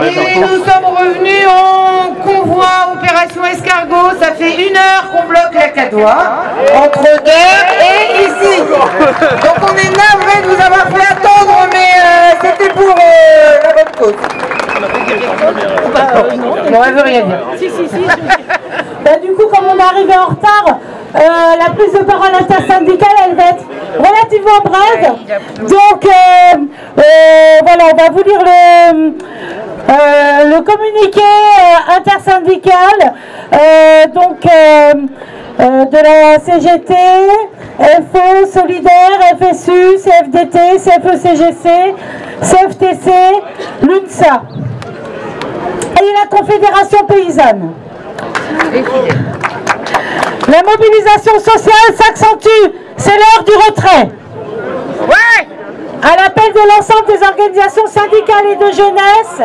Et nous sommes revenus en convoi Opération Escargot. Ça fait 1 heure qu'on bloque la Cadoie, entre Deur et ici. Donc on est navrés de vous avoir fait attendre, mais c'était pour la bonne cause. Non, elle veut rien dire. Si. Bah, du coup, comme on est arrivé en retard, la prise de parole intersyndicale, elle va être relativement brève. Donc, voilà, on va vous lire le communiqué intersyndical de la CGT, FO, Solidaire, FSU, CFDT, CFE-CGC, CFTC, l'UNSA et la Confédération Paysanne. La mobilisation sociale s'accentue, c'est l'heure du retrait. Ouais! À l'appel de l'ensemble des organisations syndicales et de jeunesse,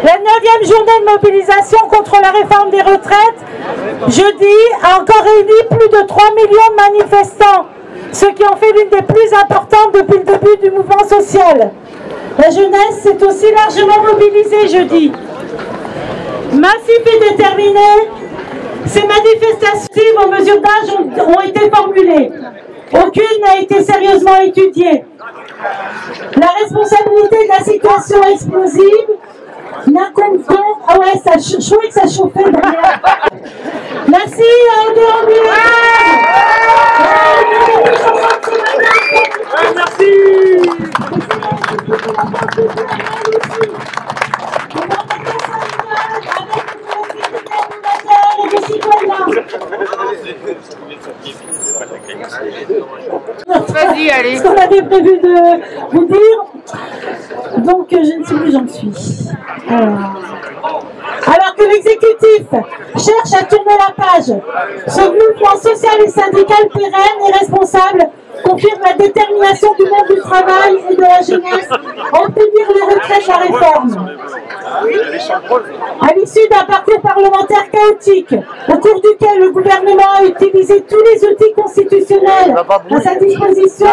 la 9e journée de mobilisation contre la réforme des retraites, jeudi, a encore réuni plus de 3 millions de manifestants, ce qui en fait l'une des plus importantes depuis le début du mouvement social. La jeunesse s'est aussi largement mobilisée jeudi. Massif et déterminé, ces manifestations aux mesures d'âge ont été formulées. Aucune n'a été sérieusement étudiée. La responsabilité de la situation explosive n'incombe donc... Ah ouais, je trouvais que ça chauffait derrière. Merci à Odéon. Merci. Vas-y, allez. Ce qu'on avait prévu de vous dire. Donc, je ne sais plus où j'en suis. Alors que l'exécutif cherche à tourner la page, ce mouvement social et syndical pérenne et responsable confirme la détermination du monde du travail et de la jeunesse à obtenir le retrait de la réforme. À l'issue d'un parcours parlementaire chaotique, au cours duquel le gouvernement a utilisé tous les outils constitutionnels à sa disposition,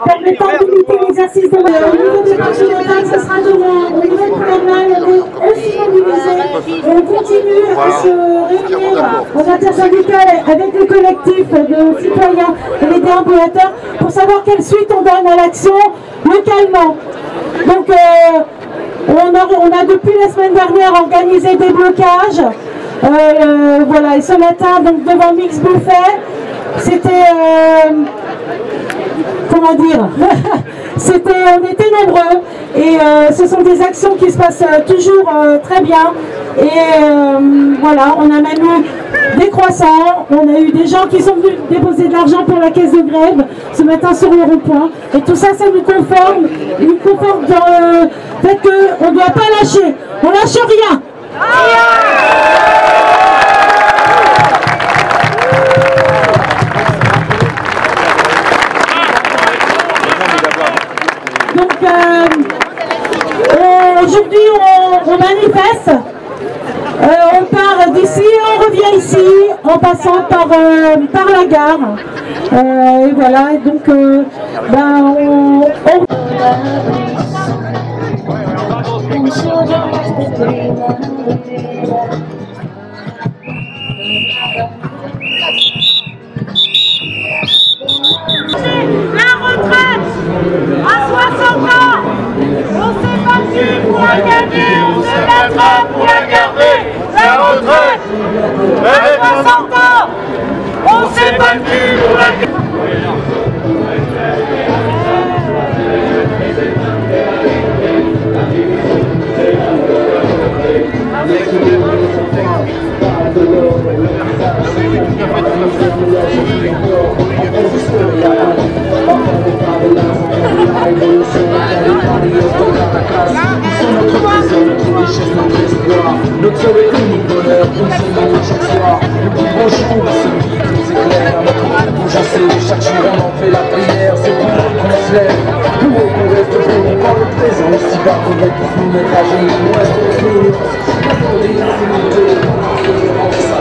permettant de limiter l'exercice de la au niveau des continentales, ce sera demain. Au niveau de Colonel, on est aussi mobilisés et on continue à se réunir en intersyndicale avec les collectifs de citoyens et les déambulateurs pour savoir quelle suite on donne à l'action localement. Donc on a depuis la semaine dernière organisé des blocages. Voilà, et ce matin, donc devant Mix Buffet, c'était... comment dire on était nombreux et ce sont des actions qui se passent toujours très bien et voilà, on a même eu des croissants, on a eu des gens qui sont venus déposer de l'argent pour la caisse de grève ce matin sur le rond-point et tout ça, ça nous conforte dans le fait qu'on ne doit pas lâcher, on lâche rien. Aujourd'hui, on manifeste, on part d'ici, on revient ici, en passant par la gare. Et voilà, et donc, La retraite à 60 ans, on s'est battu pour la gagner, on se battra pour la garder. La retraite à 60 ans, on s'est battu pour la garder. Notre seul et unique bonheur, qu'on se demande chaque soir. Le plus beau jour, celui qui nous éclaire. Je sais, chaque jour on en fait la prière. C'est pour nous qu'on se lève, plus haut qu'on reste pour encore le présent. Si bas qu'on est pour nous mettre à genoux, on reste au silence. Attendez, c'est nous deux, on fait ça,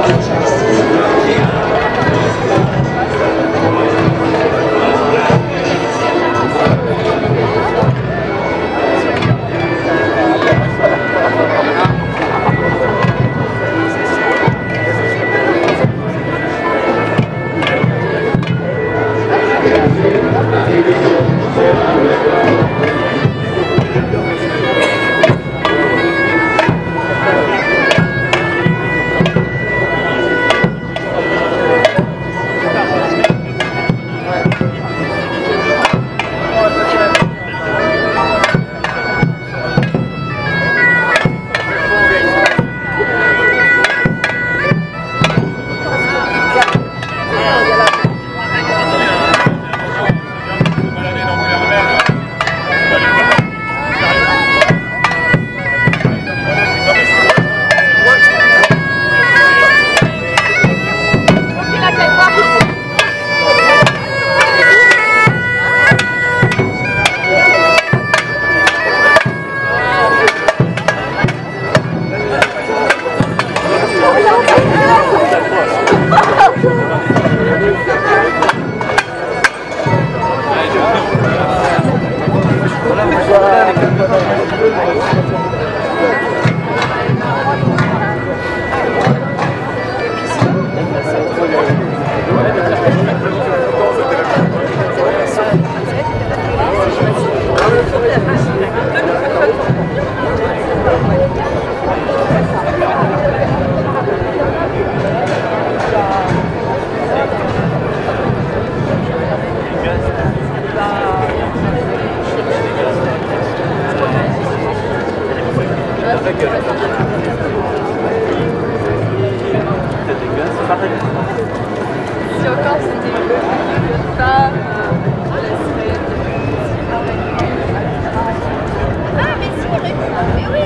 Si encore c'était une femme, ah mais si, mais oui,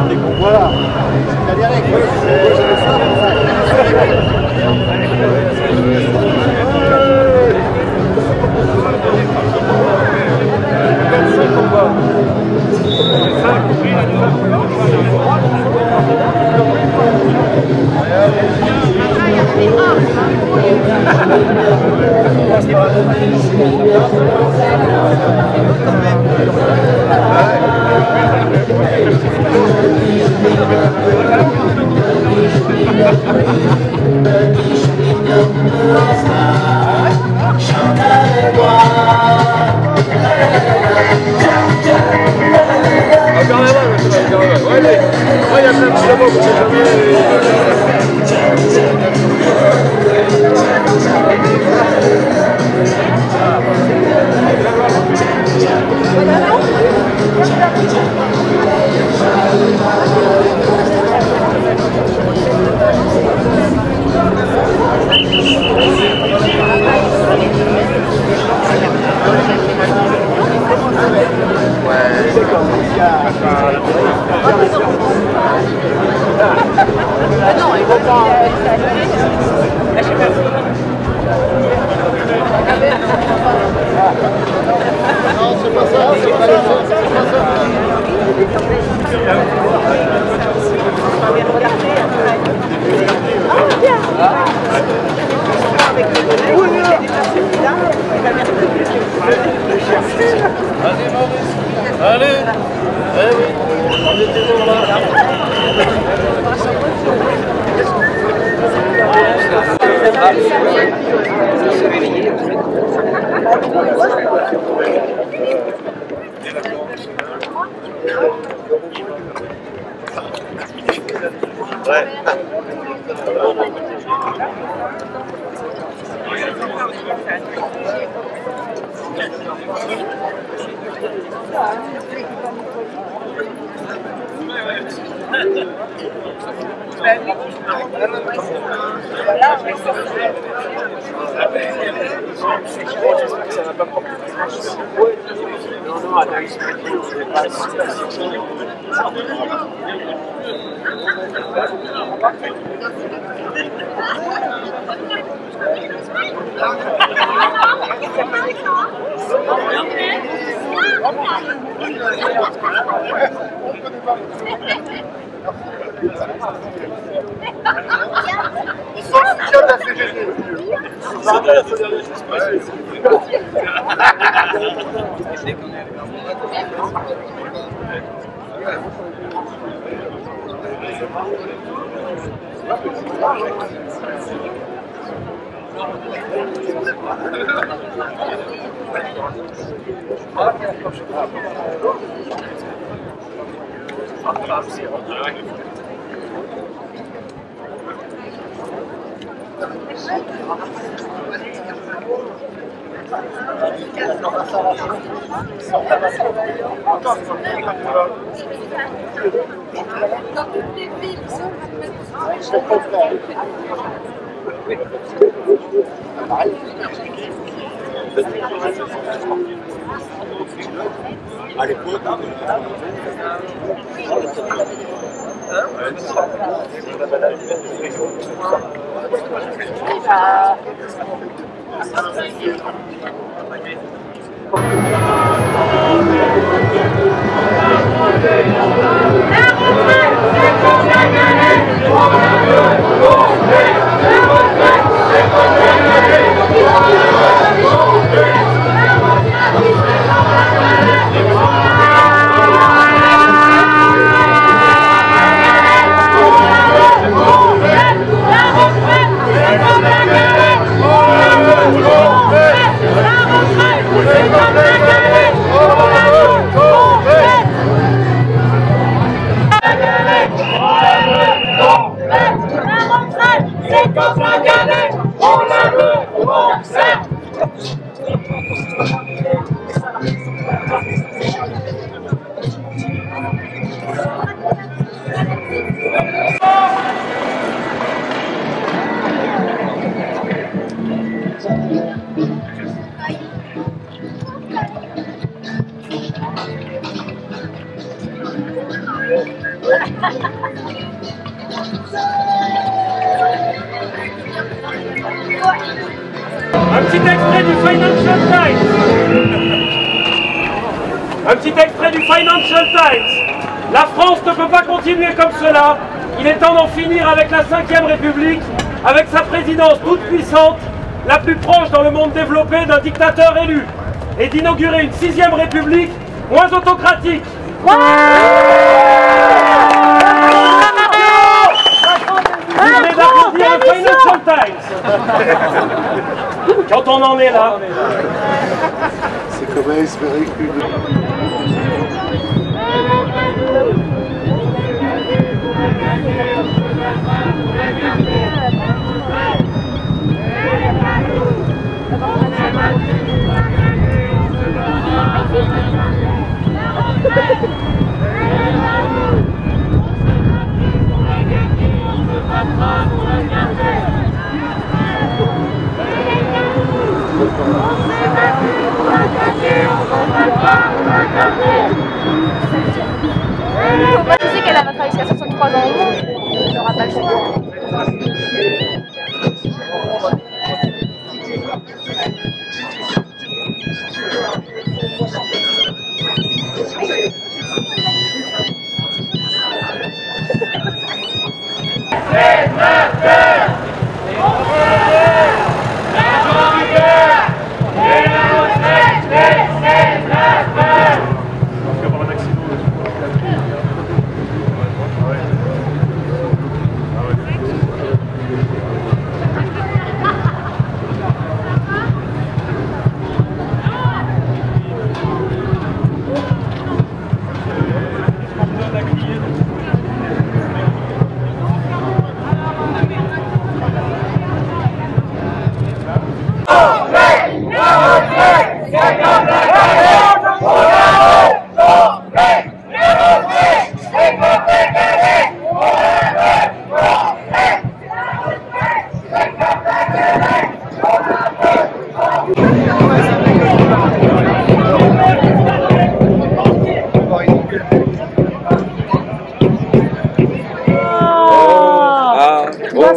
Les convois petit extrait du Financial Times. Un petit extrait du Financial Times. La France ne peut pas continuer comme cela. Il est temps d'en finir avec la 5e République, avec sa présidence toute puissante, la plus proche dans le monde développé d'un dictateur élu, et d'inaugurer une 6e République moins autocratique. Vous venez d'applaudir le Financial Times. Quand on en est là. C'est quand même espérer que... Je sais qu'elle va travailler jusqu'à 63 ans au moins. Elle n'aura pas le choix.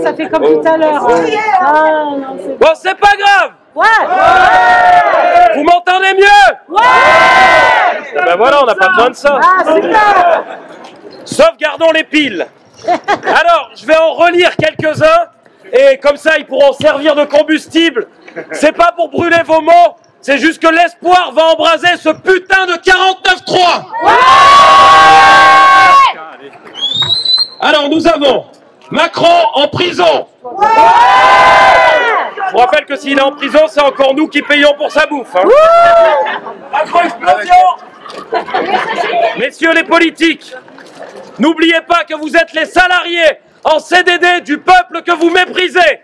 Ça fait comme tout à l'heure. Bon, c'est pas grave. Ouais. Vous m'entendez mieux? Ouais. Ben voilà, on n'a pas besoin de ça. Ah, super. Sauvegardons les piles. Alors, je vais en relire quelques-uns, et comme ça, ils pourront servir de combustible. C'est pas pour brûler vos mots, c'est juste que l'espoir va embraser ce putain de 49.3. Alors, nous avons Macron en prison. Je vous rappelle que s'il est en prison, c'est encore nous qui payons pour sa bouffe. Hein. Macron explosion. Messieurs les politiques, n'oubliez pas que vous êtes les salariés en CDD du peuple que vous méprisez.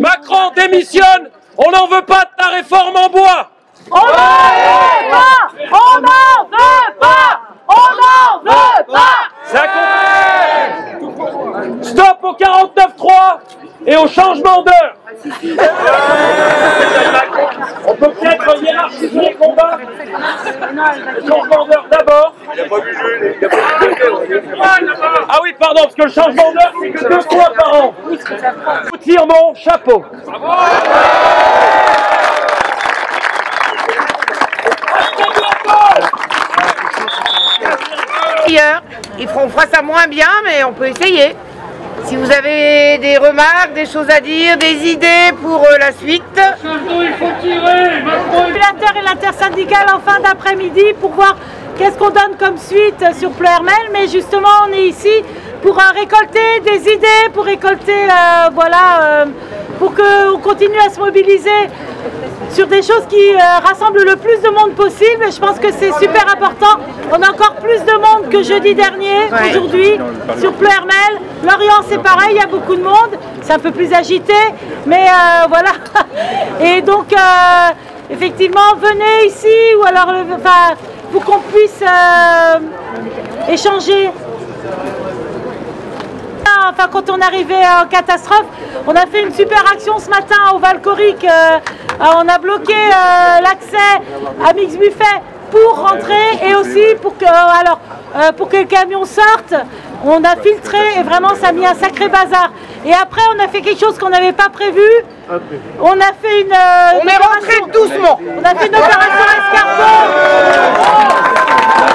Macron démissionne, on n'en veut pas de ta réforme en bois. On n'en veut pas. On n'en veut pas. On n'en veut pas. Ça compte. Stop au 49.3 et au changement d'heure. On peut peut-être hiérarchiser les combats. Le changement d'heure d'abord. Ah oui, pardon, parce que le changement d'heure, c'est que 2 fois par an. Je tire mon chapeau. Ils feront ça moins bien, mais on peut essayer. Si vous avez des remarques, des choses à dire, des idées pour la suite. Il faut tirer. Et l'intersyndicale en fin d'après-midi pour voir qu'est-ce qu'on donne comme suite sur Pleuhermel. Mais justement, on est ici pour récolter des idées, pour récolter, pour qu'on continue à se mobiliser sur des choses qui rassemblent le plus de monde possible. Et je pense que c'est super important. On a encore plus de monde que jeudi dernier, aujourd'hui, sur Pleuhermel. Lorient, c'est pareil, il y a beaucoup de monde. C'est un peu plus agité, mais voilà. Et donc, effectivement, venez ici, ou alors, pour qu'on puisse échanger. Enfin, quand on arrivait en catastrophe, on a fait une super action ce matin au Valcoric. On a bloqué l'accès à Mix Buffet pour rentrer et aussi pour que, pour que le camion sorte. On a filtré et vraiment ça a mis un sacré bazar. Et après on a fait quelque chose qu'on n'avait pas prévu. On a fait une on est rentré doucement. On a fait une opération escargot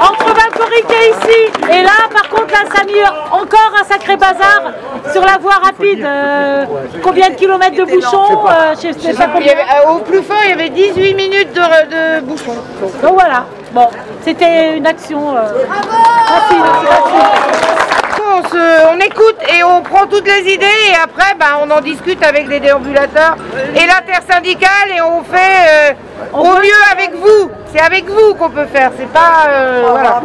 entre Valcoric et ici. Et là par contre là ça a mis encore un sacré bazar sur la voie rapide. Combien de kilomètres de bouchons je sais pas combien. Au plus fort il y avait 18 minutes de bouchons. Donc voilà, bon, c'était une action. On écoute et on prend toutes les idées et après on en discute avec les déambulateurs et l'intersyndicale et on fait au mieux avec vous. C'est avec vous qu'on peut faire, c'est pas... voilà.